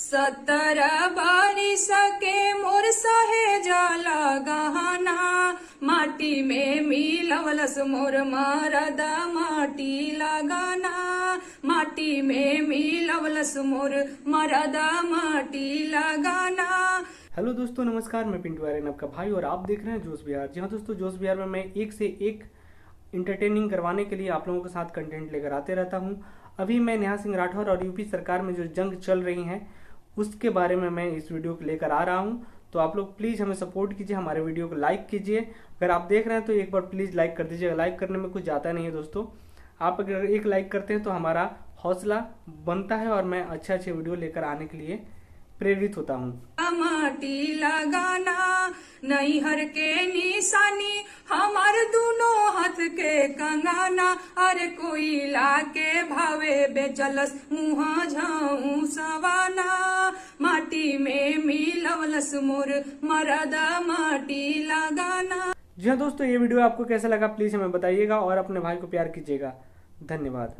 सत्तर बारिश के मोर सहेजा गहना, माटी में मिलवलस मोर मरदा माटी लगाना, माटी में मिलवलस मोर मरदा माटी लगाना। हेलो दोस्तों, नमस्कार। मैं पिंटू आर्यन, आपका भाई, और आप देख रहे हैं जोश बिहार। जी हाँ दोस्तों, जोश बिहार में मैं एक से एक इंटरटेनिंग करवाने के लिए आप लोगों के साथ कंटेंट लेकर आते रहता हूं। अभी मैं नेहा सिंह राठौर और यूपी सरकार में जो जंग चल रही है उसके बारे में मैं इस वीडियो को लेकर आ रहा हूं। तो आप लोग प्लीज़ हमें सपोर्ट कीजिए, हमारे वीडियो को लाइक कीजिए। अगर आप देख रहे हैं तो एक बार प्लीज़ लाइक कर दीजिएगा। लाइक करने में कुछ जाता नहीं है दोस्तों। आप अगर एक लाइक करते हैं तो हमारा हौसला बनता है और मैं अच्छे अच्छे वीडियो लेकर आने के लिए प्रेरित होता हूँ। माटी लगाना नैहर के निशानी, हमार दोनों हाथ के कंगाना, अरे कोई लाके भावे बेचलस मुहा झाऊ सवाना, माटी में मिलवलस मोर मरदा माटी लगाना। जी हाँ दोस्तों, ये वीडियो आपको कैसा लगा प्लीज हमें बताइएगा और अपने भाई को प्यार कीजिएगा। धन्यवाद।